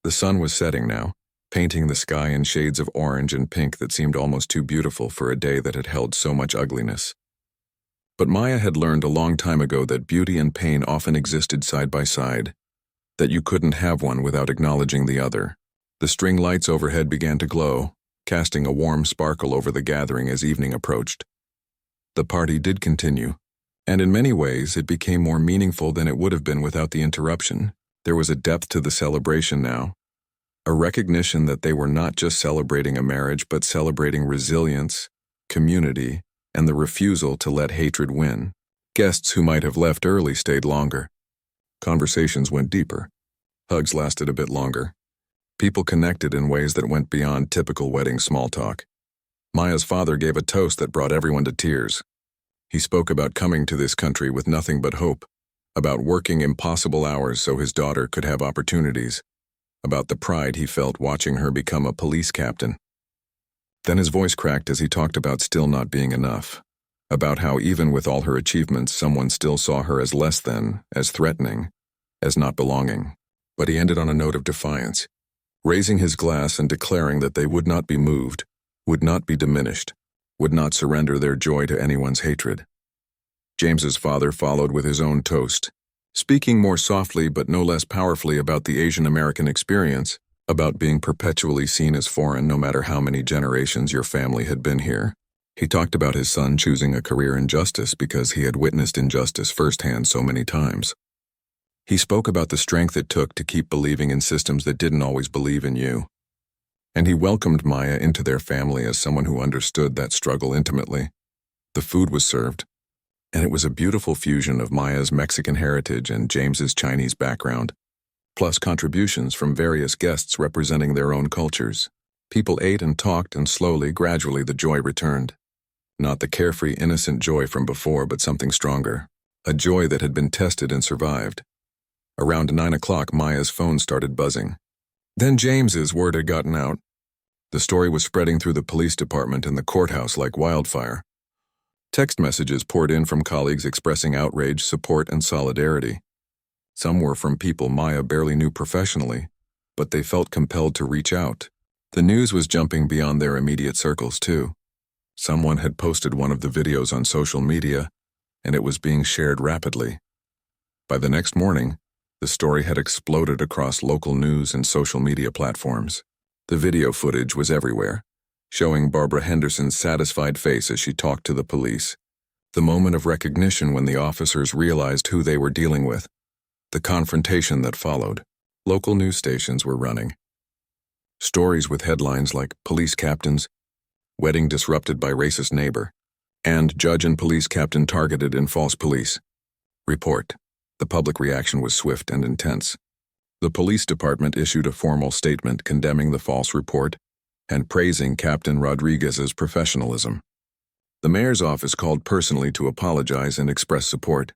The sun was setting now, painting the sky in shades of orange and pink that seemed almost too beautiful for a day that had held so much ugliness. But Maya had learned a long time ago that beauty and pain often existed side by side, that you couldn't have one without acknowledging the other. The string lights overhead began to glow, casting a warm sparkle over the gathering as evening approached. The party did continue, and in many ways it became more meaningful than it would have been without the interruption. There was a depth to the celebration now, a recognition that they were not just celebrating a marriage but celebrating resilience, community, and the refusal to let hatred win. Guests who might have left early stayed longer. Conversations went deeper. Hugs lasted a bit longer. People connected in ways that went beyond typical wedding small talk. Maya's father gave a toast that brought everyone to tears. He spoke about coming to this country with nothing but hope, about working impossible hours so his daughter could have opportunities, about the pride he felt watching her become a police captain. Then his voice cracked as he talked about still not being enough, about how even with all her achievements someone still saw her as less than, as threatening, as not belonging. But he ended on a note of defiance, raising his glass and declaring that they would not be moved, would not be diminished, would not surrender their joy to anyone's hatred. James's father followed with his own toast, speaking more softly but no less powerfully about the Asian American experience, about being perpetually seen as foreign no matter how many generations your family had been here. He talked about his son choosing a career in justice because he had witnessed injustice firsthand so many times. He spoke about the strength it took to keep believing in systems that didn't always believe in you. And he welcomed Maya into their family as someone who understood that struggle intimately. The food was served, and it was a beautiful fusion of Maya's Mexican heritage and James's Chinese background, plus contributions from various guests representing their own cultures. People ate and talked, and slowly, gradually, the joy returned. Not the carefree, innocent joy from before, but something stronger, a joy that had been tested and survived. Around 9 o'clock, Maya's phone started buzzing. Then James's word had gotten out. The story was spreading through the police department and the courthouse like wildfire. Text messages poured in from colleagues expressing outrage, support, and solidarity. Some were from people Maya barely knew professionally, but they felt compelled to reach out. The news was jumping beyond their immediate circles, too. Someone had posted one of the videos on social media, and it was being shared rapidly. By the next morning, the story had exploded across local news and social media platforms. The video footage was everywhere, showing Barbara Henderson's satisfied face as she talked to the police. The moment of recognition when the officers realized who they were dealing with. The confrontation that followed. Local news stations were running stories with headlines like "Police Captains," "Wedding Disrupted by Racist Neighbor," and "Judge and Police Captain Targeted in False Police Report." The public reaction was swift and intense. The police department issued a formal statement condemning the false report and praising Captain Rodriguez's professionalism. The mayor's office called personally to apologize and express support.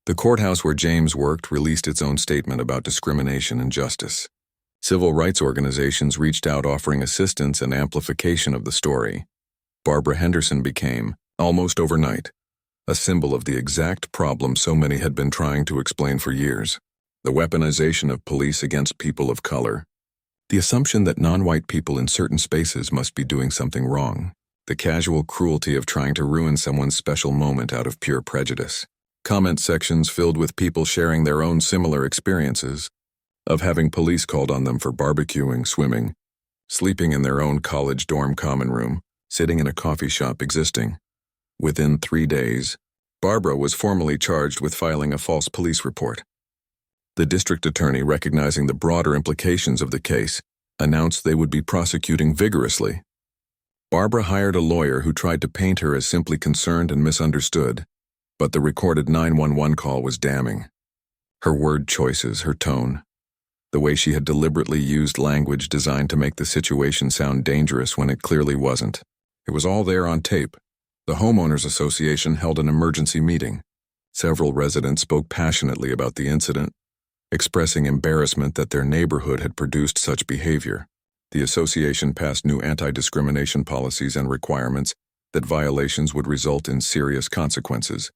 The courthouse where James worked released its own statement about discrimination and justice. Civil rights organizations reached out offering assistance and amplification of the story. Barbara Henderson became, almost overnight, a symbol of the exact problem so many had been trying to explain for years: the weaponization of police against people of color. The assumption that non-white people in certain spaces must be doing something wrong. The casual cruelty of trying to ruin someone's special moment out of pure prejudice. Comment sections filled with people sharing their own similar experiences of having police called on them for barbecuing, swimming, sleeping in their own college dorm common room, sitting in a coffee shop existing. Within 3 days, Barbara was formally charged with filing a false police report. The district attorney, recognizing the broader implications of the case, announced they would be prosecuting vigorously. Barbara hired a lawyer who tried to paint her as simply concerned and misunderstood, but the recorded 911 call was damning. Her word choices, her tone, the way she had deliberately used language designed to make the situation sound dangerous when it clearly wasn't. It was all there on tape. The Homeowners Association held an emergency meeting. Several residents spoke passionately about the incident, expressing embarrassment that their neighborhood had produced such behavior. The association passed new anti-discrimination policies and requirements that violations would result in serious consequences,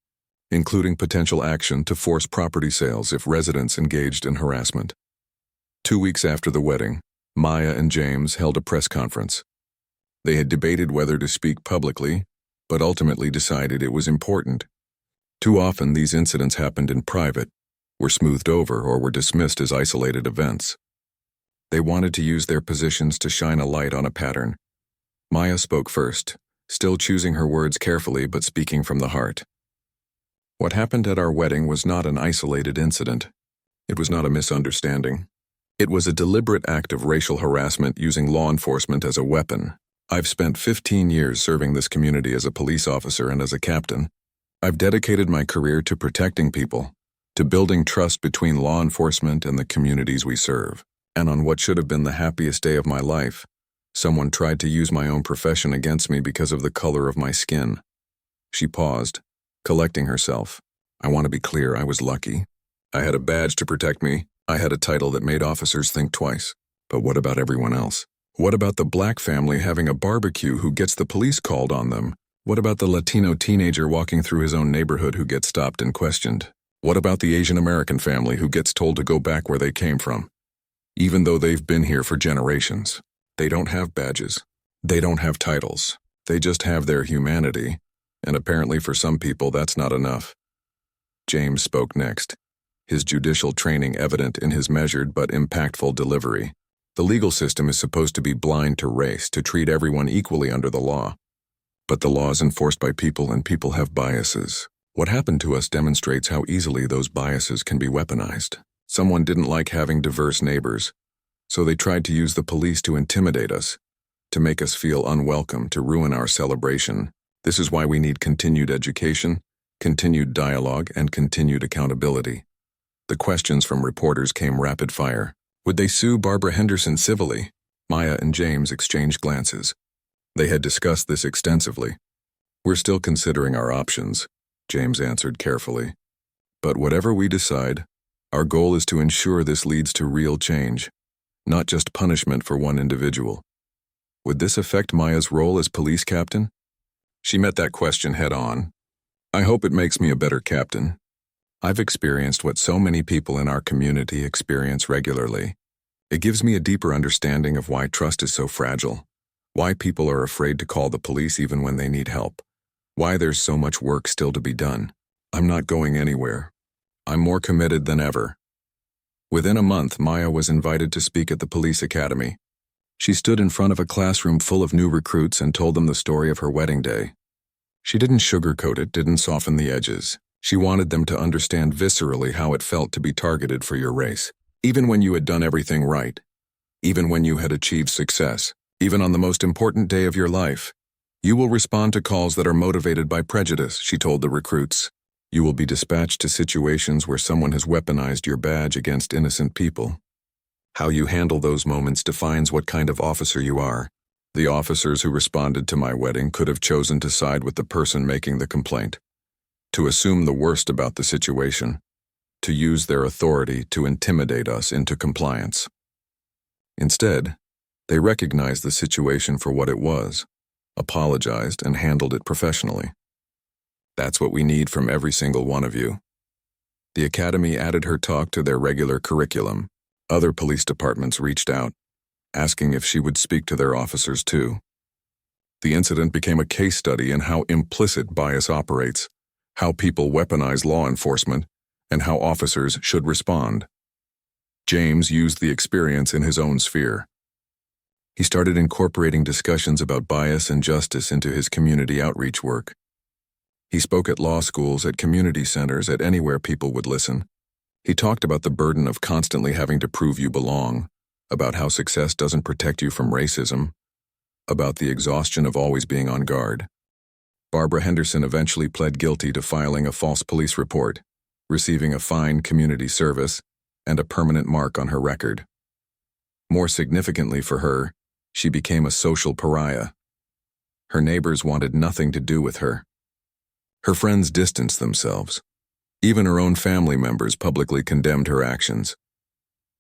including potential action to force property sales if residents engaged in harassment. 2 weeks after the wedding, Maya and James held a press conference. They had debated whether to speak publicly, but ultimately decided it was important. Too often these incidents happened in private, were smoothed over, or were dismissed as isolated events. They wanted to use their positions to shine a light on a pattern. Maya spoke first, still choosing her words carefully but speaking from the heart. What happened at our wedding was not an isolated incident. It was not a misunderstanding. It was a deliberate act of racial harassment using law enforcement as a weapon. I've spent 15 years serving this community as a police officer and as a captain. I've dedicated my career to protecting people, to building trust between law enforcement and the communities we serve. And on what should have been the happiest day of my life, someone tried to use my own profession against me because of the color of my skin. She paused, collecting herself. I want to be clear, I was lucky. I had a badge to protect me. I had a title that made officers think twice. But what about everyone else? What about the black family having a barbecue who gets the police called on them? What about the Latino teenager walking through his own neighborhood who gets stopped and questioned? What about the Asian American family who gets told to go back where they came from? Even though they've been here for generations, they don't have badges. They don't have titles. They just have their humanity. And apparently for some people that's not enough. James spoke next, his judicial training evident in his measured but impactful delivery. The legal system is supposed to be blind to race, to treat everyone equally under the law. But the law is enforced by people, and people have biases. What happened to us demonstrates how easily those biases can be weaponized. Someone didn't like having diverse neighbors, so they tried to use the police to intimidate us, to make us feel unwelcome, to ruin our celebration. This is why we need continued education, continued dialogue, and continued accountability. The questions from reporters came rapid fire. Would they sue Barbara Henderson civilly? Maya and James exchanged glances. They had discussed this extensively. We're still considering our options, James answered carefully. But whatever we decide, our goal is to ensure this leads to real change, not just punishment for one individual. Would this affect Maya's role as police captain? She met that question head on. I hope it makes me a better captain. I've experienced what so many people in our community experience regularly. It gives me a deeper understanding of why trust is so fragile, why people are afraid to call the police even when they need help, why there's so much work still to be done. I'm not going anywhere. I'm more committed than ever. Within a month, Maya was invited to speak at the police academy. She stood in front of a classroom full of new recruits and told them the story of her wedding day. She didn't sugarcoat it, didn't soften the edges. She wanted them to understand viscerally how it felt to be targeted for your race. Even when you had done everything right, even when you had achieved success, even on the most important day of your life, you will respond to calls that are motivated by prejudice, she told the recruits. You will be dispatched to situations where someone has weaponized your badge against innocent people. How you handle those moments defines what kind of officer you are. The officers who responded to my wedding could have chosen to side with the person making the complaint, to assume the worst about the situation, to use their authority to intimidate us into compliance. Instead, they recognized the situation for what it was, apologized, and handled it professionally. That's what we need from every single one of you. The academy added her talk to their regular curriculum. Other police departments reached out, asking if she would speak to their officers too. The incident became a case study in how implicit bias operates, how people weaponize law enforcement, and how officers should respond. James used the experience in his own sphere. He started incorporating discussions about bias and justice into his community outreach work. He spoke at law schools, at community centers, at anywhere people would listen. He talked about the burden of constantly having to prove you belong, about how success doesn't protect you from racism, about the exhaustion of always being on guard. Barbara Henderson eventually pled guilty to filing a false police report, receiving a fine, community service, and a permanent mark on her record. More significantly for her, she became a social pariah. Her neighbors wanted nothing to do with her. Her friends distanced themselves. Even her own family members publicly condemned her actions.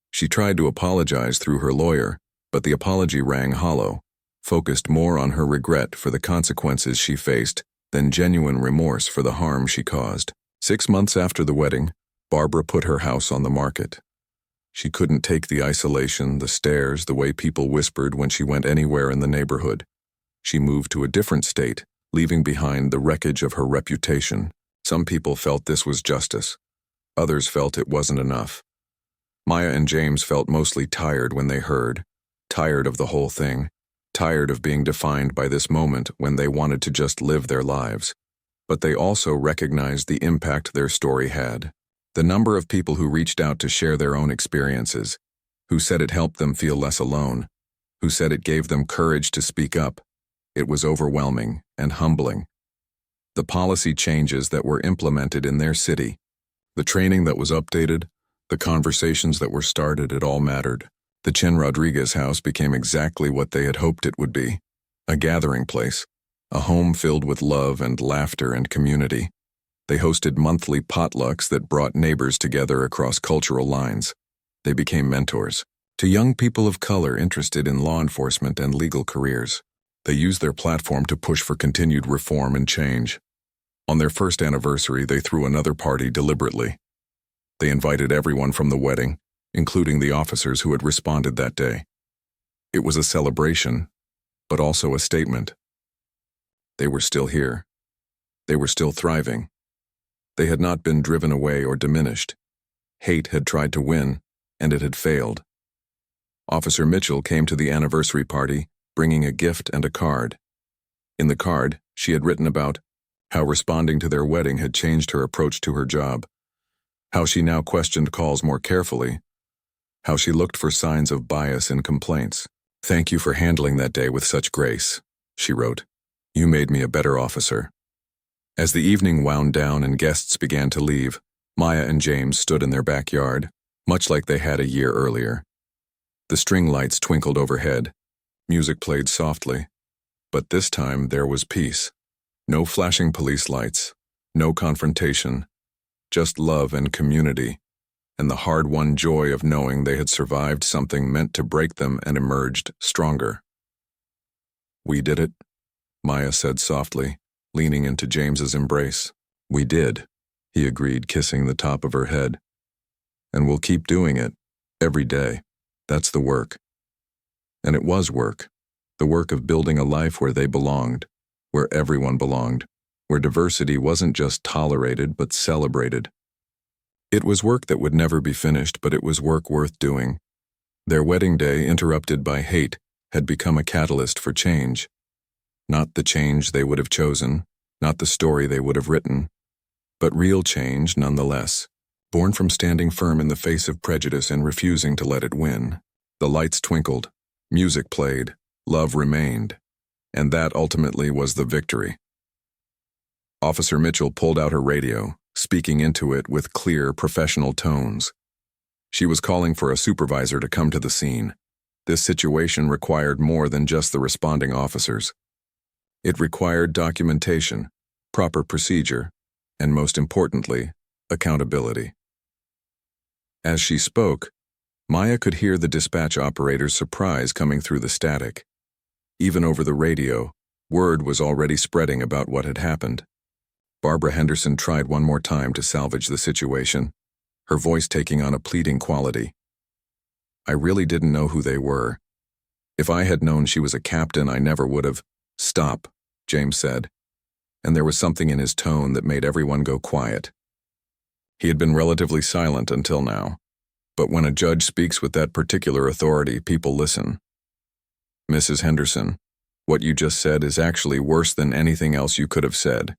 She tried to apologize through her lawyer, but the apology rang hollow, focused more on her regret for the consequences she faced than genuine remorse for the harm she caused. 6 months after the wedding, Barbara put her house on the market. She couldn't take the isolation, the stares, the way people whispered when she went anywhere in the neighborhood. She moved to a different state, leaving behind the wreckage of her reputation. Some people felt this was justice. Others felt it wasn't enough. Maya and James felt mostly tired when they heard, tired of the whole thing, tired of being defined by this moment when they wanted to just live their lives. But they also recognized the impact their story had. The number of people who reached out to share their own experiences, who said it helped them feel less alone, who said it gave them courage to speak up, it was overwhelming and humbling. The policy changes that were implemented in their city, the training that was updated, the conversations that were started, it all mattered. The Chen Rodriguez house became exactly what they had hoped it would be, a gathering place, a home filled with love and laughter and community. They hosted monthly potlucks that brought neighbors together across cultural lines. They became mentors to young people of color interested in law enforcement and legal careers. They used their platform to push for continued reform and change. On their first anniversary, they threw another party deliberately. They invited everyone from the wedding, including the officers who had responded that day. It was a celebration, but also a statement. They were still here. They were still thriving. They had not been driven away or diminished. Hate had tried to win, and it had failed. Officer Mitchell came to the anniversary party, bringing a gift and a card. In the card, she had written about how responding to their wedding had changed her approach to her job, how she now questioned calls more carefully, how she looked for signs of bias in complaints. "Thank you for handling that day with such grace," she wrote. "You made me a better officer." As the evening wound down and guests began to leave, Maya and James stood in their backyard, much like they had a year earlier. The string lights twinkled overhead. Music played softly. But this time there was peace. No flashing police lights, no confrontation, just love and community, and the hard-won joy of knowing they had survived something meant to break them and emerged stronger. "We did it," Maya said softly, leaning into James's embrace. "We did," he agreed, kissing the top of her head. "And we'll keep doing it, every day. That's the work." And it was work. The work of building a life where they belonged, where everyone belonged, where diversity wasn't just tolerated but celebrated. It was work that would never be finished, but it was work worth doing. Their wedding day, interrupted by hate, had become a catalyst for change. Not the change they would have chosen, not the story they would have written, but real change nonetheless, born from standing firm in the face of prejudice and refusing to let it win. The lights twinkled, music played, love remained, and that ultimately was the victory. Officer Mitchell pulled out her radio, speaking into it with clear, professional tones. She was calling for a supervisor to come to the scene. This situation required more than just the responding officers. It required documentation, proper procedure, and most importantly, accountability. As she spoke, Maya could hear the dispatch operator's surprise coming through the static. Even over the radio, word was already spreading about what had happened. Barbara Henderson tried one more time to salvage the situation, her voice taking on a pleading quality. "I really didn't know who they were. If I had known she was a captain, I never would have." "Stop," James said, and there was something in his tone that made everyone go quiet. He had been relatively silent until now, but when a judge speaks with that particular authority, people listen. "Mrs. Henderson, what you just said is actually worse than anything else you could have said.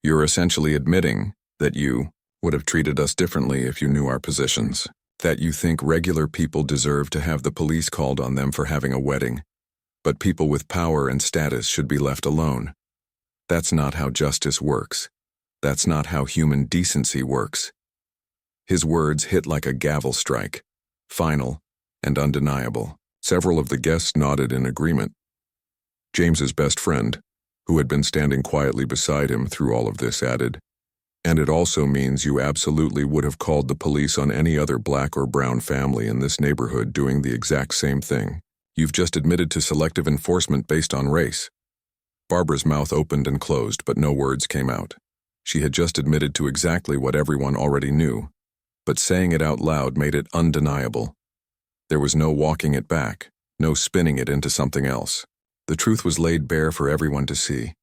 You're essentially admitting that you would have treated us differently if you knew our positions, that you think regular people deserve to have the police called on them for having a wedding, but people with power and status should be left alone. That's not how justice works. That's not how human decency works." His words hit like a gavel strike, final and undeniable. Several of the guests nodded in agreement. James's best friend, who had been standing quietly beside him through all of this, added, "And it also means you absolutely would have called the police on any other black or brown family in this neighborhood doing the exact same thing. You've just admitted to selective enforcement based on race." Barbara's mouth opened and closed, but no words came out. She had just admitted to exactly what everyone already knew. but saying it out loud made it undeniable. There was no walking it back, no spinning it into something else. The truth was laid bare for everyone to see.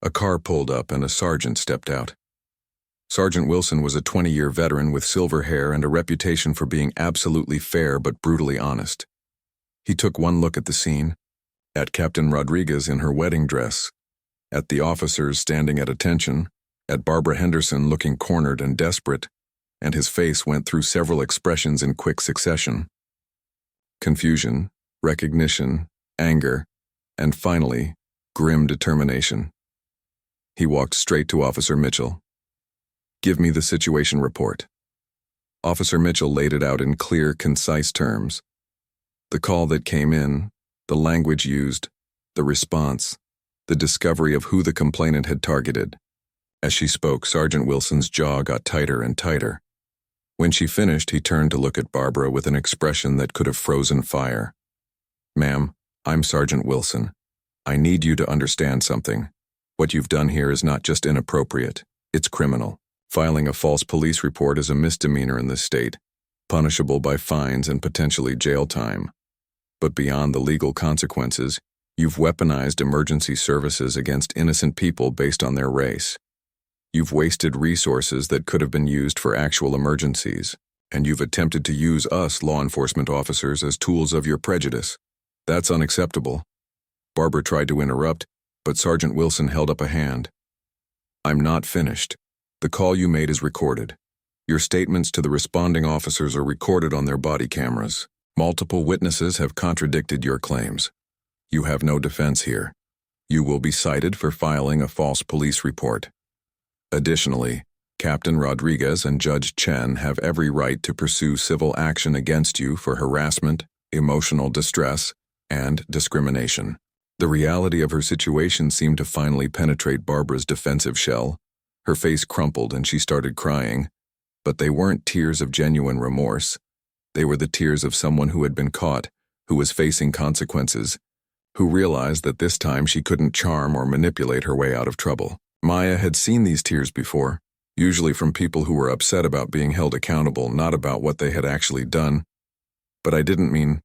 A car pulled up and a sergeant stepped out. Sergeant Wilson was a 20-year veteran with silver hair and a reputation for being absolutely fair but brutally honest. He took one look at the scene, at Captain Rodriguez in her wedding dress, at the officers standing at attention, at Barbara Henderson looking cornered and desperate, and his face went through several expressions in quick succession. Confusion, recognition, anger, and finally, grim determination. He walked straight to Officer Mitchell. "Give me the situation report." Officer Mitchell laid it out in clear, concise terms. The call that came in, the language used, the response, the discovery of who the complainant had targeted. As she spoke, Sergeant Wilson's jaw got tighter and tighter. When she finished, he turned to look at Barbara with an expression that could have frozen fire. "Ma'am, I'm Sergeant Wilson. I need you to understand something. What you've done here is not just inappropriate, it's criminal. Filing a false police report is a misdemeanor in this state, punishable by fines and potentially jail time. But beyond the legal consequences, you've weaponized emergency services against innocent people based on their race. You've wasted resources that could have been used for actual emergencies, and you've attempted to use us law enforcement officers as tools of your prejudice. That's unacceptable." Barbara tried to interrupt, but Sergeant Wilson held up a hand. "I'm not finished. The call you made is recorded. Your statements to the responding officers are recorded on their body cameras. Multiple witnesses have contradicted your claims. You have no defense here. You will be cited for filing a false police report. Additionally, Captain Rodriguez and Judge Chen have every right to pursue civil action against you for harassment, emotional distress, and discrimination." The reality of her situation seemed to finally penetrate Barbara's defensive shell. Her face crumpled and she started crying. But they weren't tears of genuine remorse. They were the tears of someone who had been caught, who was facing consequences, who realized that this time she couldn't charm or manipulate her way out of trouble. Maya had seen these tears before, usually from people who were upset about being held accountable, not about what they had actually done. "But I didn't mean.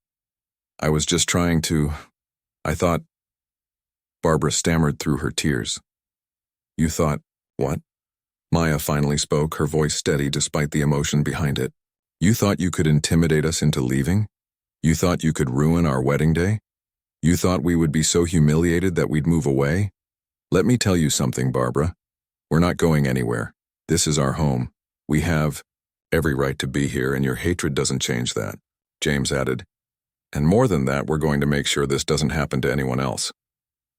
I was just trying to. I thought." Barbara stammered through her tears. "You thought what?" Maya finally spoke, her voice steady despite the emotion behind it. "You thought you could intimidate us into leaving? You thought you could ruin our wedding day? You thought we would be so humiliated that we'd move away? Let me tell you something, Barbara. We're not going anywhere. This is our home. We have every right to be here, and your hatred doesn't change that," James added. "And more than that, we're going to make sure this doesn't happen to anyone else.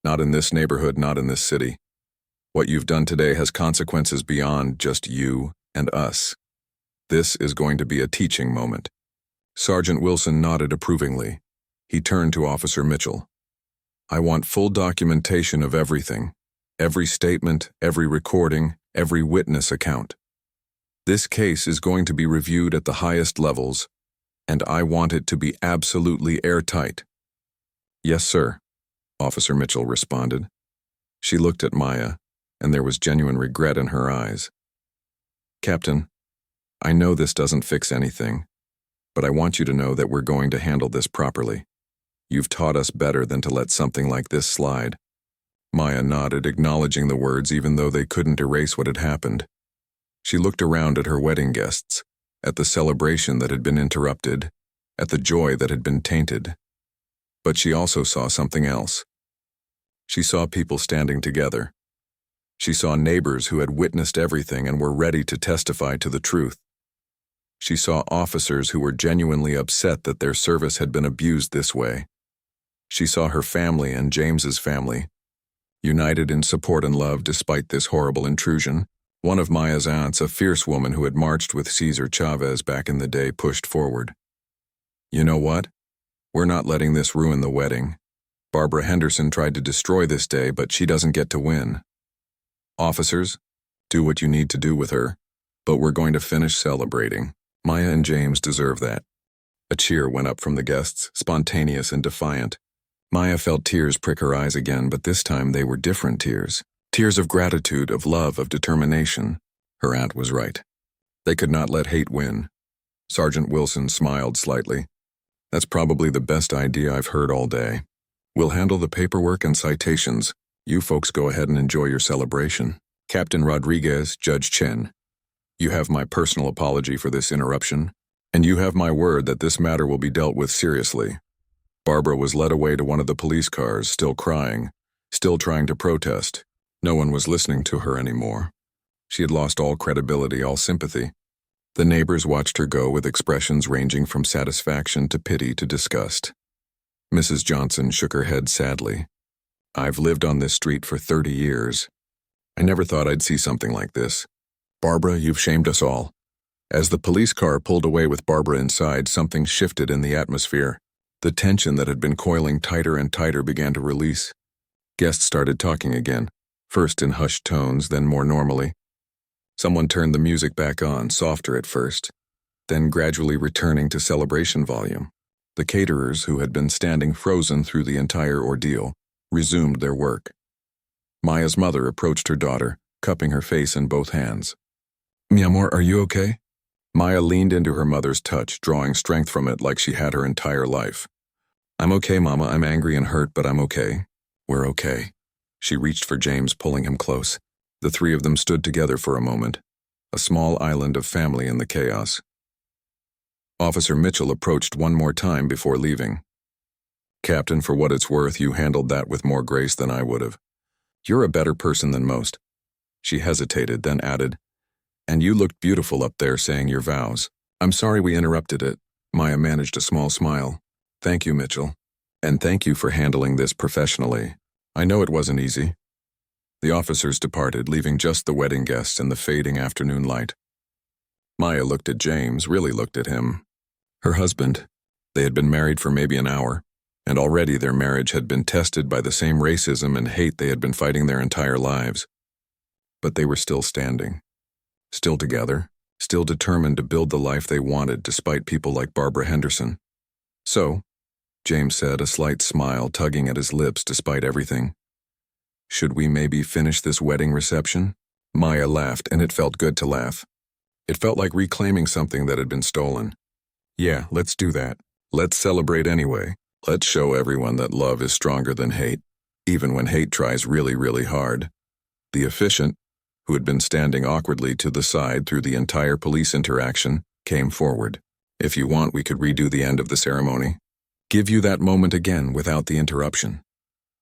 Not in this neighborhood, not in this city. What you've done today has consequences beyond just you and us. This is going to be a teaching moment." Sergeant Wilson nodded approvingly. He turned to Officer Mitchell. "I want full documentation of everything. Every statement, every recording, every witness account. This case is going to be reviewed at the highest levels, and I want it to be absolutely airtight." "Yes, sir," Officer Mitchell responded. She looked at Maya, and there was genuine regret in her eyes. "Captain, I know this doesn't fix anything, but I want you to know that we're going to handle this properly. You've taught us better than to let something like this slide." Maya nodded, acknowledging the words even though they couldn't erase what had happened. She looked around at her wedding guests, at the celebration that had been interrupted, at the joy that had been tainted. But she also saw something else. She saw people standing together. She saw neighbors who had witnessed everything and were ready to testify to the truth. She saw officers who were genuinely upset that their service had been abused this way. She saw her family and James's family, united in support and love despite this horrible intrusion. One of Maya's aunts, a fierce woman who had marched with Cesar Chavez back in the day, pushed forward. "You know what? We're not letting this ruin the wedding. Barbara Henderson tried to destroy this day, but she doesn't get to win. Officers, do what you need to do with her, but we're going to finish celebrating. Maya and James deserve that." A cheer went up from the guests, spontaneous and defiant. Maya felt tears prick her eyes again, but this time they were different tears. Tears of gratitude, of love, of determination. Her aunt was right. They could not let hate win. Sergeant Wilson smiled slightly. That's probably the best idea I've heard all day. We'll handle the paperwork and citations. You folks go ahead and enjoy your celebration. Captain Rodriguez, Judge Chen. You have my personal apology for this interruption, and you have my word that this matter will be dealt with seriously. Barbara was led away to one of the police cars, still crying, still trying to protest. No one was listening to her anymore. She had lost all credibility, all sympathy. The neighbors watched her go with expressions ranging from satisfaction to pity to disgust. Mrs. Johnson shook her head sadly. I've lived on this street for 30 years. I never thought I'd see something like this. Barbara, you've shamed us all. As the police car pulled away with Barbara inside, something shifted in the atmosphere. The tension that had been coiling tighter and tighter began to release. Guests started talking again, first in hushed tones, then more normally. Someone turned the music back on, softer at first, then gradually returning to celebration volume. The caterers, who had been standing frozen through the entire ordeal, resumed their work. Maya's mother approached her daughter, cupping her face in both hands. Mi amor, are you okay? Maya leaned into her mother's touch, drawing strength from it like she had her entire life. I'm okay, Mama. I'm angry and hurt, but I'm okay. We're okay. She reached for James, pulling him close. The three of them stood together for a moment, a small island of family in the chaos. Officer Mitchell approached one more time before leaving. Captain, for what it's worth, you handled that with more grace than I would have. You're a better person than most. She hesitated, then added, and you looked beautiful up there saying your vows. I'm sorry we interrupted it. Maya managed a small smile. Thank you, Mitchell. And thank you for handling this professionally. I know it wasn't easy. The officers departed, leaving just the wedding guests and the fading afternoon light. Maya looked at James, really looked at him. Her husband. They had been married for maybe an hour, and already their marriage had been tested by the same racism and hate they had been fighting their entire lives. But they were still standing, still together, still determined to build the life they wanted despite people like Barbara Henderson. So, James said, a slight smile tugging at his lips despite everything. Should we maybe finish this wedding reception? Maya laughed, and it felt good to laugh. It felt like reclaiming something that had been stolen. Yeah, let's do that. Let's celebrate anyway. Let's show everyone that love is stronger than hate, even when hate tries really, really hard. The officiant, who had been standing awkwardly to the side through the entire police interaction, came forward. If you want, we could redo the end of the ceremony. Give you that moment again without the interruption.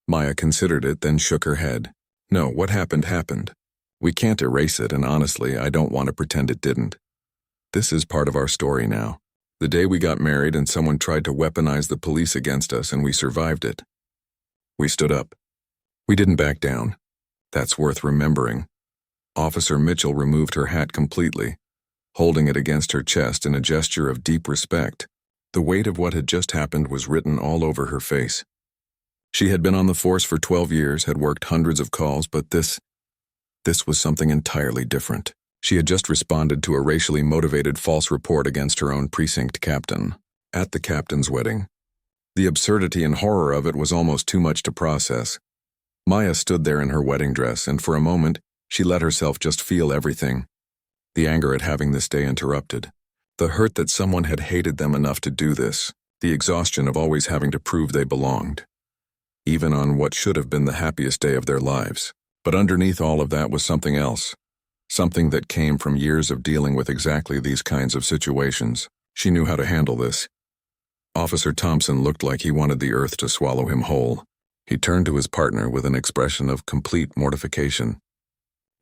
Maya considered it, then shook her head. No, what happened happened. We can't erase it, and honestly, I don't want to pretend it didn't. This is part of our story now. The day we got married and someone tried to weaponize the police against us and we survived it. We stood up. We didn't back down. That's worth remembering. Officer Mitchell removed her hat completely, holding it against her chest in a gesture of deep respect. The weight of what had just happened was written all over her face. She had been on the force for 12 years, had worked hundreds of calls, but this was something entirely different. She had just responded to a racially motivated false report against her own precinct captain, at the captain's wedding. The absurdity and horror of it was almost too much to process. Maya stood there in her wedding dress, and for a moment, she let herself just feel everything. The anger at having this day interrupted. The hurt that someone had hated them enough to do this. The exhaustion of always having to prove they belonged. Even on what should have been the happiest day of their lives. But underneath all of that was something else. Something that came from years of dealing with exactly these kinds of situations. She knew how to handle this. Officer Thompson looked like he wanted the earth to swallow him whole. He turned to his partner with an expression of complete mortification.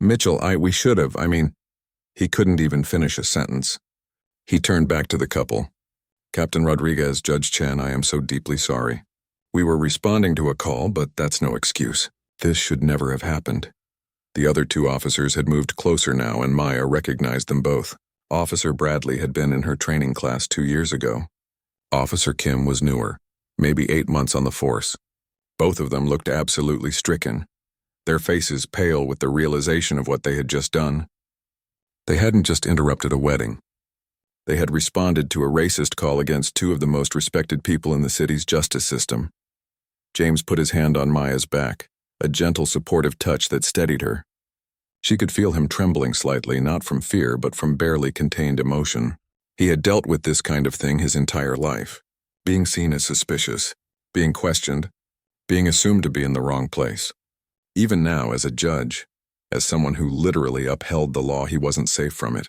Mitchell, we should have, He couldn't even finish a sentence. He turned back to the couple. Captain Rodriguez, Judge Chen, I am so deeply sorry. We were responding to a call, but that's no excuse. This should never have happened. The other two officers had moved closer now, and Maya recognized them both. Officer Bradley had been in her training class 2 years ago. Officer Kim was newer, maybe 8 months on the force. Both of them looked absolutely stricken, their faces pale with the realization of what they had just done. They hadn't just interrupted a wedding. They had responded to a racist call against two of the most respected people in the city's justice system. James put his hand on Maya's back, a gentle, supportive touch that steadied her. She could feel him trembling slightly, not from fear, but from barely contained emotion. He had dealt with this kind of thing his entire life. Being seen as suspicious, being questioned, being assumed to be in the wrong place. Even now, as a judge, as someone who literally upheld the law, he wasn't safe from it.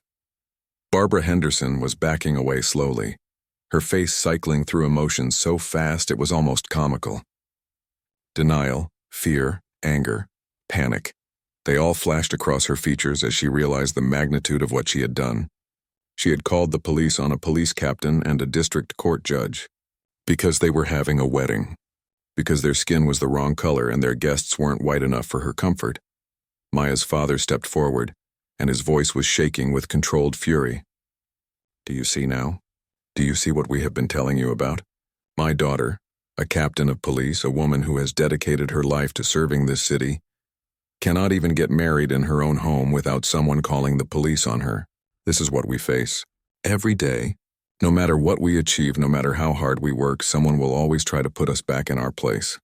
Barbara Henderson was backing away slowly, her face cycling through emotions so fast it was almost comical. Denial, fear, anger, panic. They all flashed across her features as she realized the magnitude of what she had done. She had called the police on a police captain and a district court judge. Because they were having a wedding. Because their skin was the wrong color and their guests weren't white enough for her comfort. Maya's father stepped forward, and his voice was shaking with controlled fury. Do you see now? Do you see what we have been telling you about? My daughter, a captain of police, a woman who has dedicated her life to serving this city, cannot even get married in her own home without someone calling the police on her. This is what we face. Every day, no matter what we achieve, no matter how hard we work, someone will always try to put us back in our place.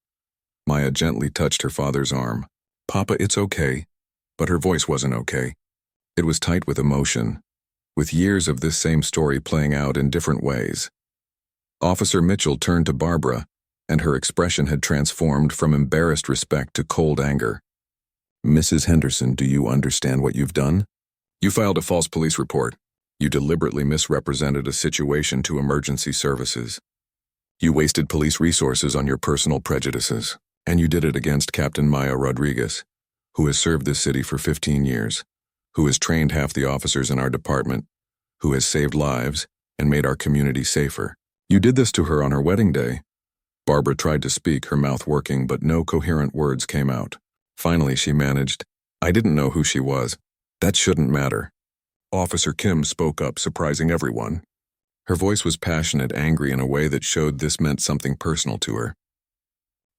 Maya gently touched her father's arm. Papa, it's okay. But her voice wasn't okay. It was tight with emotion, with years of this same story playing out in different ways. Officer Mitchell turned to Barbara, and her expression had transformed from embarrassed respect to cold anger. Mrs. Henderson, do you understand what you've done? You filed a false police report. You deliberately misrepresented a situation to emergency services. You wasted police resources on your personal prejudices, and you did it against Captain Maya Rodriguez, who has served this city for 15 years, who has trained half the officers in our department, who has saved lives and made our community safer. You did this to her on her wedding day. Barbara tried to speak, her mouth working, but no coherent words came out. Finally, she managed, I didn't know who she was. That shouldn't matter. Officer Kim spoke up, surprising everyone. Her voice was passionate, angry in a way that showed this meant something personal to her.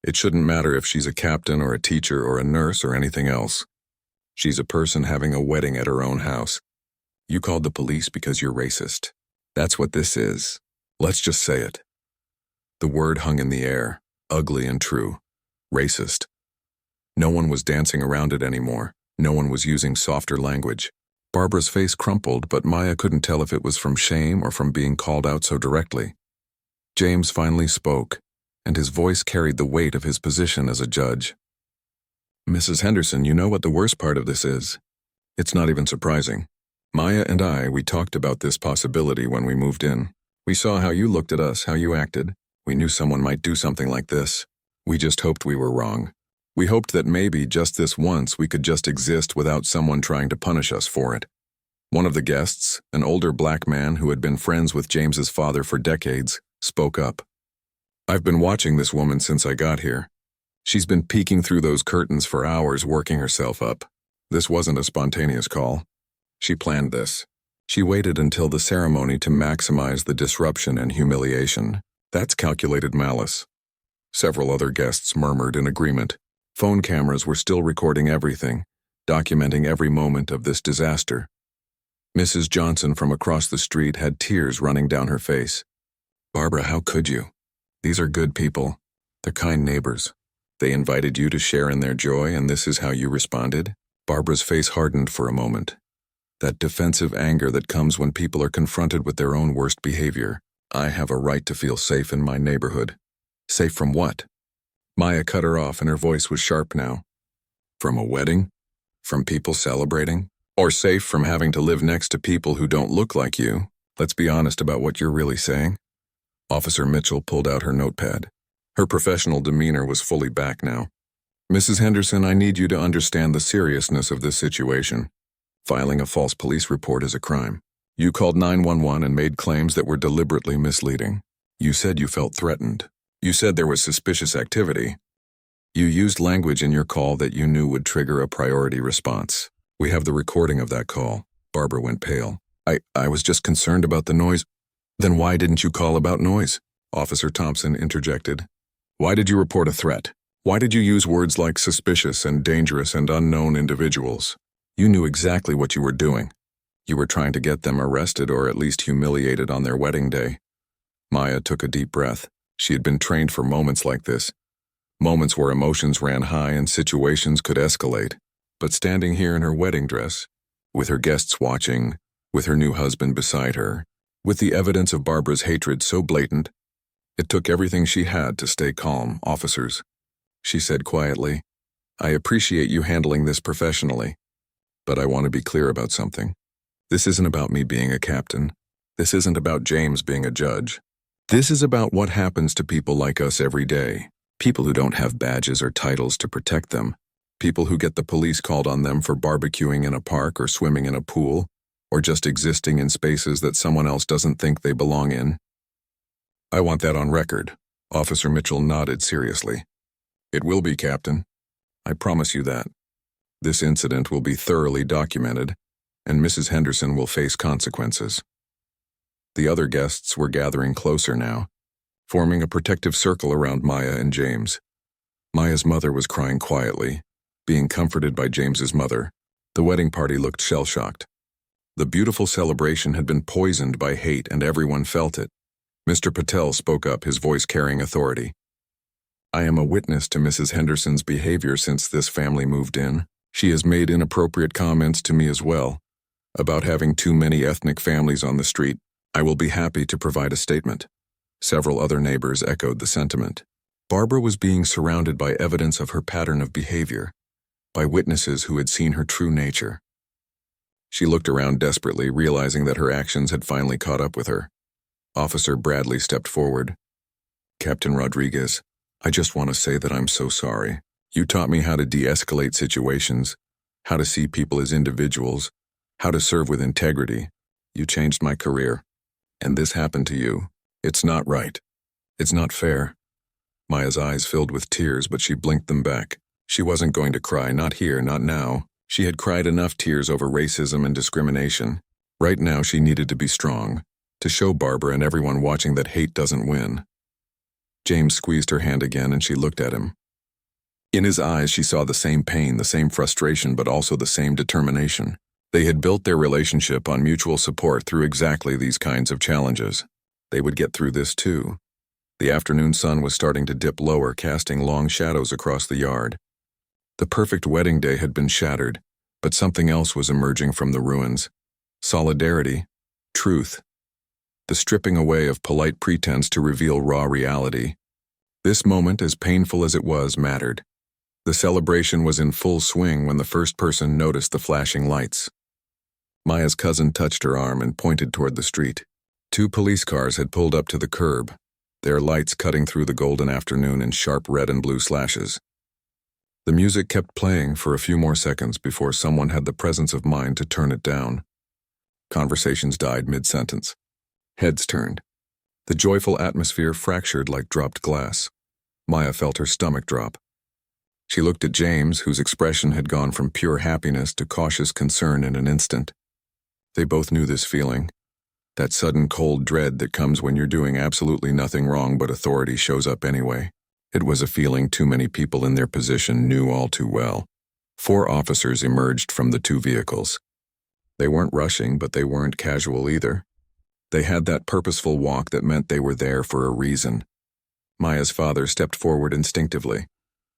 It shouldn't matter if she's a captain or a teacher or a nurse or anything else. She's a person having a wedding at her own house. You called the police because you're racist. That's what this is. Let's just say it. The word hung in the air, ugly and true. Racist. No one was dancing around it anymore. No one was using softer language. Barbara's face crumpled, but Maya couldn't tell if it was from shame or from being called out so directly. James finally spoke, and his voice carried the weight of his position as a judge. Mrs. Henderson, you know what the worst part of this is? It's not even surprising. Maya and we talked about this possibility when we moved in. We saw how you looked at us, how you acted. We knew someone might do something like this. We just hoped we were wrong. We hoped that maybe just this once we could just exist without someone trying to punish us for it. One of the guests, an older black man who had been friends with James's father for decades, spoke up. I've been watching this woman since I got here. She's been peeking through those curtains for hours, working herself up. This wasn't a spontaneous call. She planned this. She waited until the ceremony to maximize the disruption and humiliation. That's calculated malice. Several other guests murmured in agreement. Phone cameras were still recording everything, documenting every moment of this disaster. Mrs. Johnson from across the street had tears running down her face. Barbara, how could you? These are good people. They're kind neighbors. They invited you to share in their joy, and this is how you responded? Barbara's face hardened for a moment. That defensive anger that comes when people are confronted with their own worst behavior. I have a right to feel safe in my neighborhood. Safe from what? Maya cut her off, and her voice was sharp now. From a wedding? From people celebrating? Or safe from having to live next to people who don't look like you? Let's be honest about what you're really saying. Officer Mitchell pulled out her notepad. Her professional demeanor was fully back now. Mrs. Henderson, I need you to understand the seriousness of this situation. Filing a false police report is a crime. You called 911 and made claims that were deliberately misleading. You said you felt threatened. You said there was suspicious activity. You used language in your call that you knew would trigger a priority response. We have the recording of that call. Barbara went pale. I was just concerned about the noise. Then why didn't you call about noise? Officer Thompson interjected. Why did you report a threat? Why did you use words like suspicious and dangerous and unknown individuals? You knew exactly what you were doing. You were trying to get them arrested or at least humiliated on their wedding day. Maya took a deep breath. She had been trained for moments like this. Moments where emotions ran high and situations could escalate. But standing here in her wedding dress, with her guests watching, with her new husband beside her, with the evidence of Barbara's hatred so blatant, it took everything she had to stay calm. "Officers," she said quietly, "I appreciate you handling this professionally, but I want to be clear about something. This isn't about me being a captain. This isn't about James being a judge. This is about what happens to people like us every day. People who don't have badges or titles to protect them. People who get the police called on them for barbecuing in a park or swimming in a pool, or just existing in spaces that someone else doesn't think they belong in. I want that on record." Officer Mitchell nodded seriously. "It will be, Captain. I promise you that. This incident will be thoroughly documented, and Mrs. Henderson will face consequences." The other guests were gathering closer now, forming a protective circle around Maya and James. Maya's mother was crying quietly, being comforted by James's mother. The wedding party looked shell-shocked. The beautiful celebration had been poisoned by hate, and everyone felt it. Mr. Patel spoke up, his voice carrying authority. "I am a witness to Mrs. Henderson's behavior since this family moved in. She has made inappropriate comments to me as well, about having too many ethnic families on the street. I will be happy to provide a statement." Several other neighbors echoed the sentiment. Barbara was being surrounded by evidence of her pattern of behavior, by witnesses who had seen her true nature. She looked around desperately, realizing that her actions had finally caught up with her. Officer Bradley stepped forward. "Captain Rodriguez, I just want to say that I'm so sorry. You taught me how to de-escalate situations, how to see people as individuals, how to serve with integrity. You changed my career. And this happened to you. It's not right. It's not fair." Maya's eyes filled with tears, but she blinked them back. She wasn't going to cry, not here, not now. She had cried enough tears over racism and discrimination. Right now she needed to be strong, to show Barbara and everyone watching that hate doesn't win. James squeezed her hand again, and she looked at him. In his eyes she saw the same pain, the same frustration, but also the same determination. They had built their relationship on mutual support through exactly these kinds of challenges. They would get through this too. The afternoon sun was starting to dip lower, casting long shadows across the yard. The perfect wedding day had been shattered, but something else was emerging from the ruins. Solidarity, truth, the stripping away of polite pretense to reveal raw reality. This moment, as painful as it was, mattered. The celebration was in full swing when the first person noticed the flashing lights. Maya's cousin touched her arm and pointed toward the street. 2 police cars had pulled up to the curb, their lights cutting through the golden afternoon in sharp red and blue slashes. The music kept playing for a few more seconds before someone had the presence of mind to turn it down. Conversations died mid-sentence. Heads turned. The joyful atmosphere fractured like dropped glass. Maya felt her stomach drop. She looked at James, whose expression had gone from pure happiness to cautious concern in an instant. They both knew this feeling, that sudden cold dread that comes when you're doing absolutely nothing wrong but authority shows up anyway. It was a feeling too many people in their position knew all too well. 4 officers emerged from the 2 vehicles. They weren't rushing, but they weren't casual either. They had that purposeful walk that meant they were there for a reason. Maya's father stepped forward instinctively,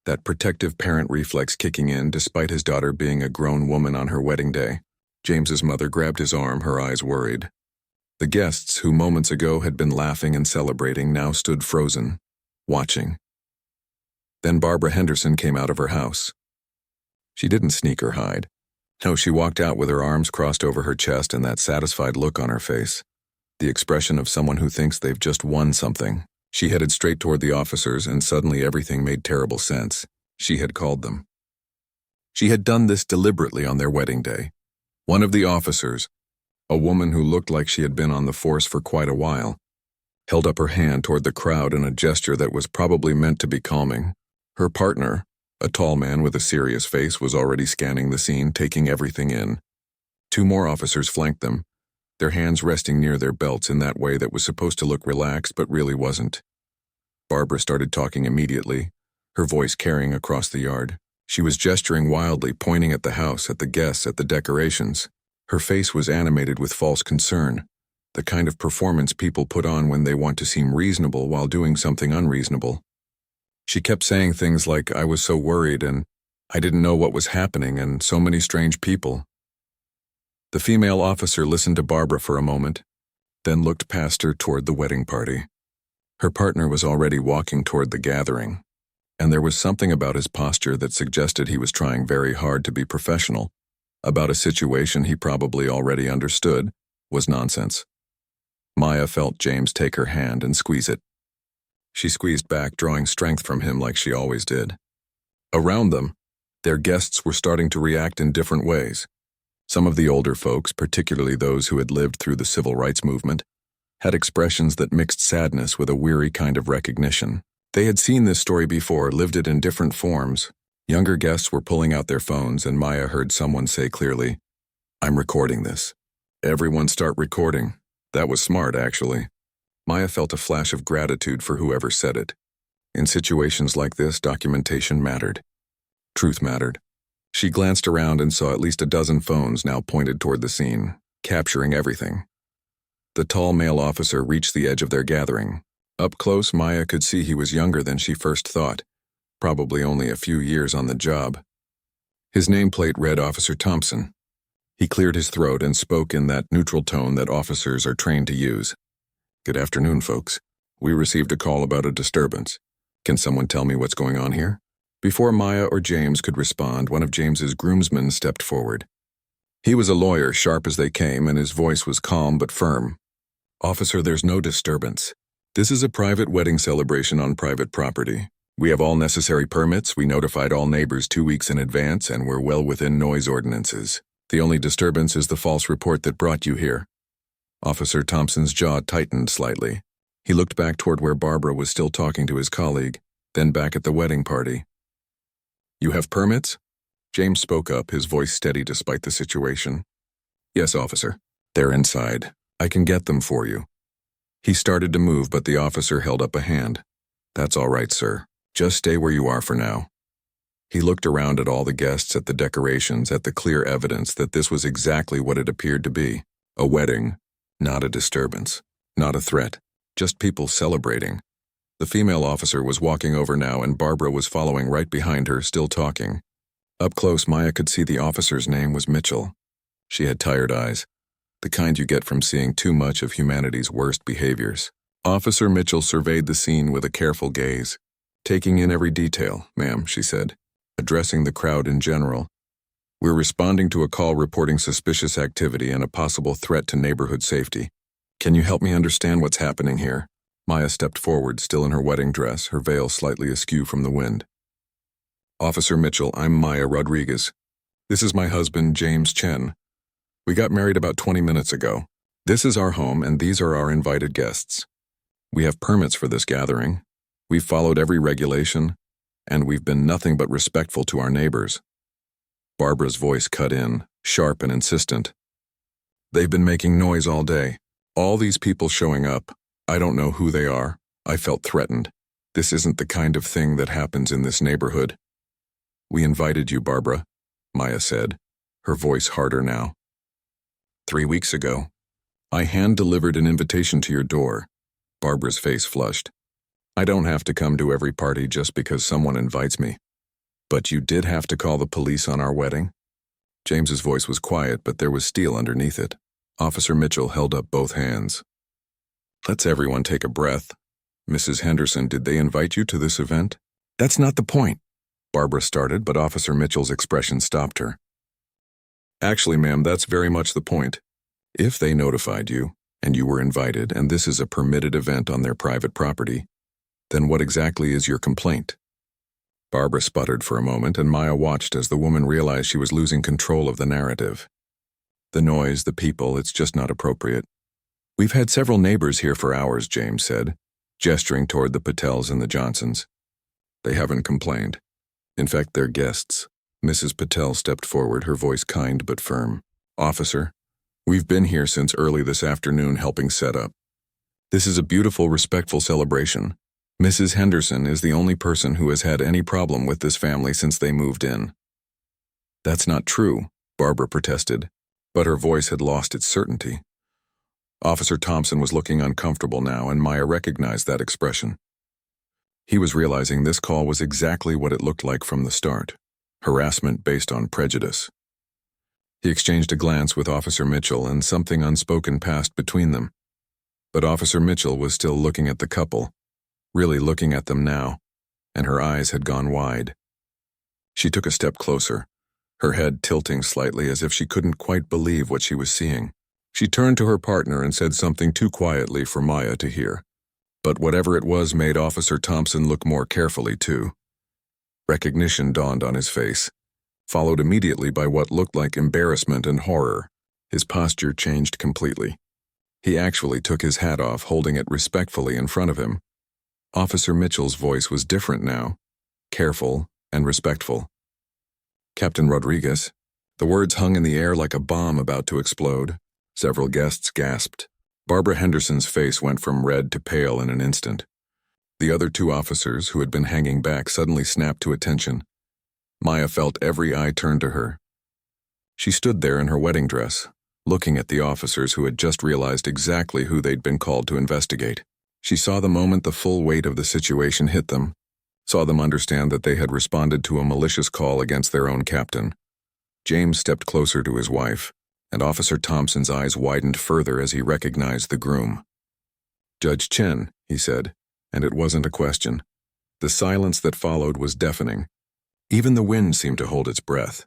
that protective parent reflex kicking in despite his daughter being a grown woman on her wedding day. James's mother grabbed his arm, her eyes worried. The guests, who moments ago had been laughing and celebrating, now stood frozen, watching. Then Barbara Henderson came out of her house. She didn't sneak or hide. No, she walked out with her arms crossed over her chest and that satisfied look on her face, the expression of someone who thinks they've just won something. She headed straight toward the officers, and suddenly everything made terrible sense. She had called them. She had done this deliberately on their wedding day. One of the officers, a woman who looked like she had been on the force for quite a while, held up her hand toward the crowd in a gesture that was probably meant to be calming. Her partner, a tall man with a serious face, was already scanning the scene, taking everything in. 2 more officers flanked them, their hands resting near their belts in that way that was supposed to look relaxed but really wasn't. Barbara started talking immediately, her voice carrying across the yard. She was gesturing wildly, pointing at the house, at the guests, at the decorations. Her face was animated with false concern, the kind of performance people put on when they want to seem reasonable while doing something unreasonable. She kept saying things like, "I was so worried," and I didn't know what was happening, and so many strange people. The female officer listened to Barbara for a moment, then looked past her toward the wedding party. Her partner was already walking toward the gathering, and there was something about his posture that suggested he was trying very hard to be professional about a situation he probably already understood was nonsense. Maya felt James take her hand and squeeze it. She squeezed back, drawing strength from him like she always did. Around them, their guests were starting to react in different ways. Some of the older folks, particularly those who had lived through the civil rights movement, had expressions that mixed sadness with a weary kind of recognition. They had seen this story before, lived it in different forms. Younger guests were pulling out their phones, and Maya heard someone say clearly, "I'm recording this." Everyone start recording. That was smart, actually. Maya felt a flash of gratitude for whoever said it. In situations like this, documentation mattered. Truth mattered. She glanced around and saw at least a dozen phones now pointed toward the scene, capturing everything. The tall male officer reached the edge of their gathering. Up close, Maya could see he was younger than she first thought, probably only a few years on the job. His nameplate read Officer Thompson. He cleared his throat and spoke in that neutral tone that officers are trained to use. "Good afternoon, folks. We received a call about a disturbance. Can someone tell me what's going on here?" Before Maya or James could respond, one of James's groomsmen stepped forward. He was a lawyer, sharp as they came, and his voice was calm but firm. "Officer, there's no disturbance. This is a private wedding celebration on private property. We have all necessary permits, we notified all neighbors 2 weeks in advance, and we're well within noise ordinances. The only disturbance is the false report that brought you here." Officer Thompson's jaw tightened slightly. He looked back toward where Barbara was still talking to his colleague, then back at the wedding party. "You have permits?" James spoke up, his voice steady despite the situation. "Yes, officer. They're inside. I can get them for you." He started to move, but the officer held up a hand. "That's all right, sir. Just stay where you are for now." He looked around at all the guests, at the decorations, at the clear evidence that this was exactly what it appeared to be. A wedding, not a disturbance, not a threat, just people celebrating. The female officer was walking over now, and Barbara was following right behind her, still talking. Up close, Maya could see the officer's name was Mitchell. She had tired eyes, the kind you get from seeing too much of humanity's worst behaviors. Officer Mitchell surveyed the scene with a careful gaze. "Taking in every detail, ma'am," she said, addressing the crowd in general. "We're responding to a call reporting suspicious activity and a possible threat to neighborhood safety. Can you help me understand what's happening here?" Maya stepped forward, still in her wedding dress, her veil slightly askew from the wind. "Officer Mitchell, I'm Maya Rodriguez. This is my husband, James Chen. We got married about 20 minutes ago. This is our home, and these are our invited guests. We have permits for this gathering. We've followed every regulation, and we've been nothing but respectful to our neighbors." Barbara's voice cut in, sharp and insistent. "They've been making noise all day. All these people showing up. I don't know who they are. I felt threatened. This isn't the kind of thing that happens in this neighborhood." "We invited you, Barbara," Maya said, her voice harder now. 3 weeks ago, I hand-delivered an invitation to your door." Barbara's face flushed. "I don't have to come to every party just because someone invites me. But you did have to call the police on our wedding?" James's voice was quiet, but there was steel underneath it. Officer Mitchell held up both hands. "Let's everyone take a breath. Mrs. Henderson, did they invite you to this event?" "That's not the point," Barbara started, but Officer Mitchell's expression stopped her. "Actually, ma'am, that's very much the point. If they notified you, and you were invited, and this is a permitted event on their private property, then what exactly is your complaint?" Barbara sputtered for a moment, and Maya watched as the woman realized she was losing control of the narrative. "The noise, the people, it's just not appropriate. We've had several neighbors here for hours," James said, gesturing toward the Patels and the Johnsons. "They haven't complained. In fact, they're guests." Mrs. Patel stepped forward, her voice kind but firm. "Officer, we've been here since early this afternoon helping set up. This is a beautiful, respectful celebration. Mrs. Henderson is the only person who has had any problem with this family since they moved in." "That's not true," Barbara protested, but her voice had lost its certainty. Officer Thompson was looking uncomfortable now, and Maya recognized that expression. He was realizing this call was exactly what it looked like from the start. harassment based on prejudice. He exchanged a glance with Officer Mitchell, and something unspoken passed between them. But Officer Mitchell was still looking at the couple, really looking at them now, and her eyes had gone wide. She took a step closer, her head tilting slightly as if she couldn't quite believe what she was seeing. She turned to her partner and said something too quietly for Maya to hear. But whatever it was made Officer Thompson look more carefully, too. Recognition dawned on his face, followed immediately by what looked like embarrassment and horror. His posture changed completely. He actually took his hat off, holding it respectfully in front of him. Officer Mitchell's voice was different now, careful and respectful. "Captain Rodriguez." The words hung in the air like a bomb about to explode. Several guests gasped. Barbara Henderson's face went from red to pale in an instant. The other two officers, who had been hanging back, suddenly snapped to attention. Maya felt every eye turn to her. She stood there in her wedding dress, looking at the officers who had just realized exactly who they'd been called to investigate. She saw the moment the full weight of the situation hit them, saw them understand that they had responded to a malicious call against their own captain. James stepped closer to his wife, and Officer Thompson's eyes widened further as he recognized the groom. "Judge Chen," he said, and it wasn't a question. The silence that followed was deafening. Even the wind seemed to hold its breath.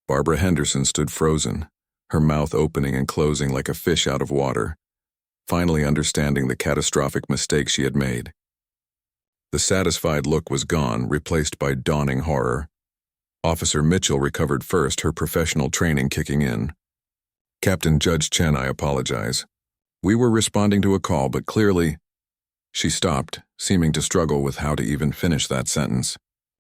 Barbara Henderson stood frozen, her mouth opening and closing like a fish out of water, finally understanding the catastrophic mistake she had made. The satisfied look was gone, replaced by dawning horror. Officer Mitchell recovered first, her professional training kicking in. "Captain Judge Chen, I apologize. We were responding to a call, but clearly—" She stopped, seeming to struggle with how to even finish that sentence.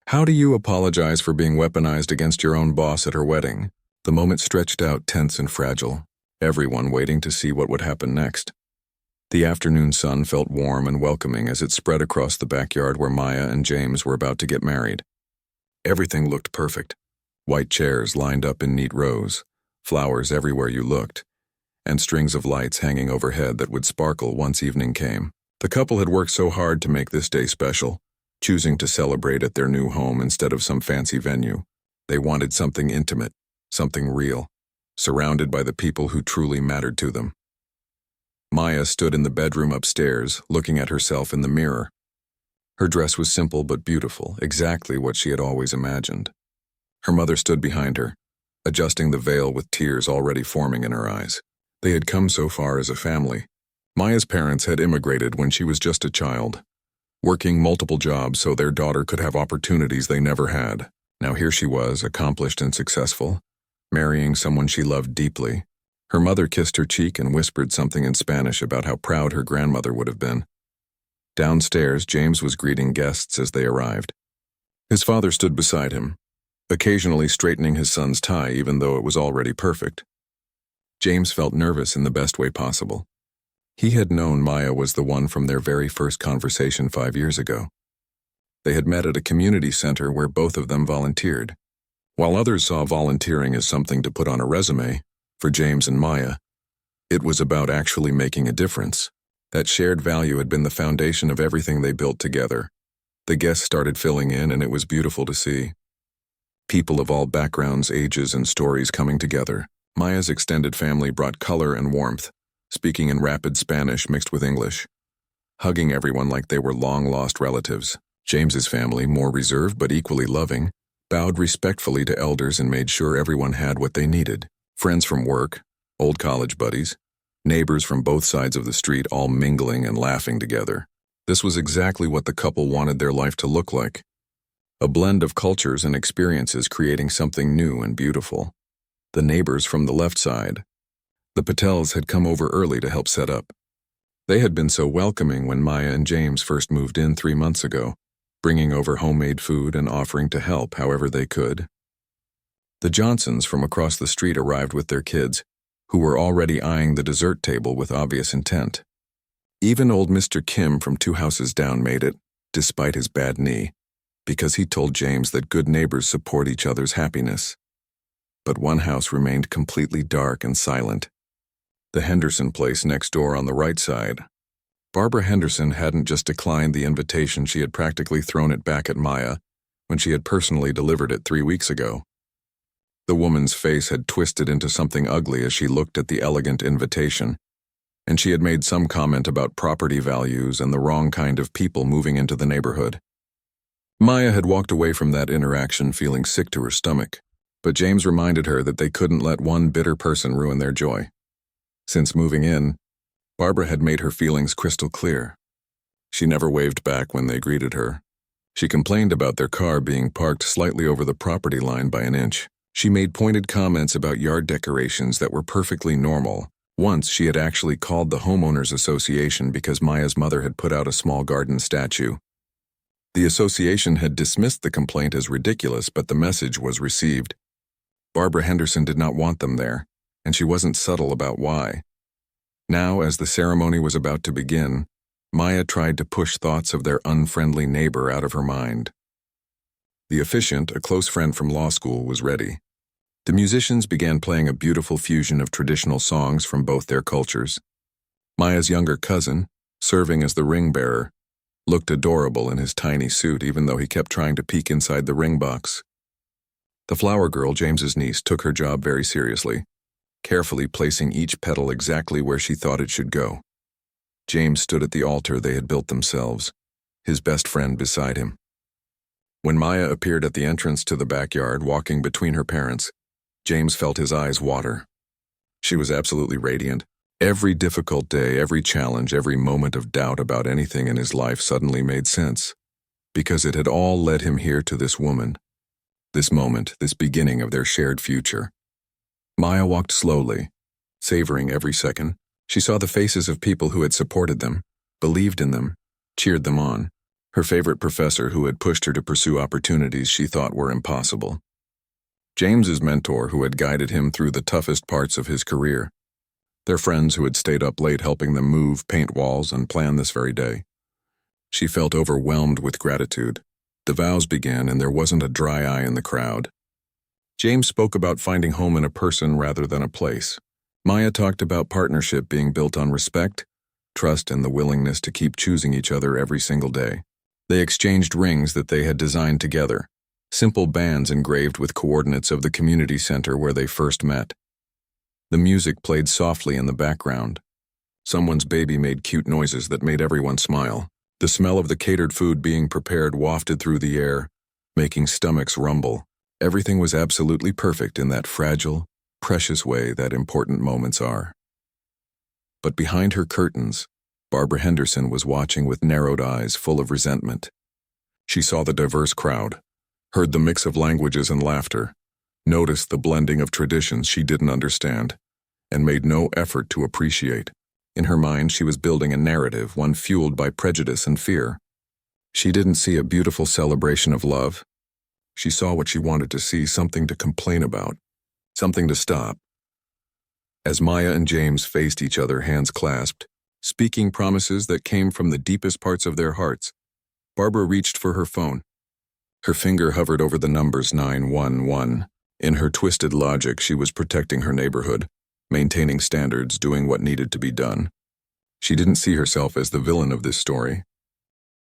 "How do you apologize for being weaponized against your own boss at her wedding?" The moment stretched out tense and fragile, everyone waiting to see what would happen next. The afternoon sun felt warm and welcoming as it spread across the backyard where Maya and James were about to get married. Everything looked perfect. White chairs lined up in neat rows, flowers everywhere you looked, and strings of lights hanging overhead that would sparkle once evening came. The couple had worked so hard to make this day special, choosing to celebrate at their new home instead of some fancy venue. They wanted something intimate, something real, surrounded by the people who truly mattered to them. Maya stood in the bedroom upstairs, looking at herself in the mirror. Her dress was simple but beautiful, exactly what she had always imagined. Her mother stood behind her, adjusting the veil with tears already forming in her eyes. They had come so far as a family. Maya's parents had immigrated when she was just a child, working multiple jobs so their daughter could have opportunities they never had. Now here she was, accomplished and successful, marrying someone she loved deeply. Her mother kissed her cheek and whispered something in Spanish about how proud her grandmother would have been. Downstairs, James was greeting guests as they arrived. His father stood beside him, occasionally straightening his son's tie even though it was already perfect. James felt nervous in the best way possible. He had known Maya was the one from their very first conversation 5 years ago. They had met at a community center where both of them volunteered. While others saw volunteering as something to put on a resume, for James and Maya, it was about actually making a difference. That shared value had been the foundation of everything they built together. The guests started filling in, and it was beautiful to see. People of all backgrounds, ages, and stories coming together. Maya's extended family brought color and warmth, speaking in rapid Spanish mixed with English, hugging everyone like they were long-lost relatives. James's family, more reserved but equally loving, bowed respectfully to elders and made sure everyone had what they needed. Friends from work, old college buddies, neighbors from both sides of the street all mingling and laughing together. This was exactly what the couple wanted their life to look like. A blend of cultures and experiences creating something new and beautiful. The neighbors from the left side, the Patels, had come over early to help set up. They had been so welcoming when Maya and James first moved in 3 months ago, bringing over homemade food and offering to help however they could. The Johnsons from across the street arrived with their kids, who were already eyeing the dessert table with obvious intent. Even old Mr. Kim from 2 houses down made it, despite his bad knee, because he told James that good neighbors support each other's happiness. But one house remained completely dark and silent. The Henderson place next door on the right side. Barbara Henderson hadn't just declined the invitation, she had practically thrown it back at Maya, when she had personally delivered it 3 weeks ago. The woman's face had twisted into something ugly as she looked at the elegant invitation, and she had made some comment about property values and the wrong kind of people moving into the neighborhood. Maya had walked away from that interaction feeling sick to her stomach, but James reminded her that they couldn't let one bitter person ruin their joy. Since moving in, Barbara had made her feelings crystal clear. She never waved back when they greeted her. She complained about their car being parked slightly over the property line by an inch. She made pointed comments about yard decorations that were perfectly normal. Once she had actually called the homeowners association because Maya's mother had put out a small garden statue. The association had dismissed the complaint as ridiculous, but the message was received. Barbara Henderson did not want them there, and she wasn't subtle about why. Now, as the ceremony was about to begin, Maya tried to push thoughts of their unfriendly neighbor out of her mind. The officiant, a close friend from law school, was ready. The musicians began playing a beautiful fusion of traditional songs from both their cultures. Maya's younger cousin, serving as the ring bearer, looked adorable in his tiny suit even though he kept trying to peek inside the ring box. The flower girl, James's niece, took her job very seriously, carefully placing each petal exactly where she thought it should go. James stood at the altar they had built themselves, his best friend beside him. When Maya appeared at the entrance to the backyard, walking between her parents, James felt his eyes water. She was absolutely radiant. Every difficult day, every challenge, every moment of doubt about anything in his life suddenly made sense, because it had all led him here to this woman, this moment, this beginning of their shared future. Maya walked slowly, savoring every second. She saw the faces of people who had supported them, believed in them, cheered them on. Her favorite professor who had pushed her to pursue opportunities she thought were impossible. James's mentor who had guided him through the toughest parts of his career. Their friends who had stayed up late helping them move, paint walls, and plan this very day. She felt overwhelmed with gratitude. The vows began and there wasn't a dry eye in the crowd. James spoke about finding home in a person rather than a place. Maya talked about partnership being built on respect, trust, and the willingness to keep choosing each other every single day. They exchanged rings that they had designed together, simple bands engraved with coordinates of the community center where they first met. The music played softly in the background. Someone's baby made cute noises that made everyone smile. The smell of the catered food being prepared wafted through the air, making stomachs rumble. Everything was absolutely perfect in that fragile, precious way that important moments are. But behind her curtains, Barbara Henderson was watching with narrowed eyes full of resentment. She saw the diverse crowd, heard the mix of languages and laughter, noticed the blending of traditions she didn't understand, and made no effort to appreciate. In her mind, she was building a narrative, one fueled by prejudice and fear. She didn't see a beautiful celebration of love. She saw what she wanted to see, something to complain about, something to stop. As Maya and James faced each other, hands clasped, speaking promises that came from the deepest parts of their hearts, Barbara reached for her phone. Her finger hovered over the numbers 911. In her twisted logic, she was protecting her neighborhood, maintaining standards, doing what needed to be done. She didn't see herself as the villain of this story.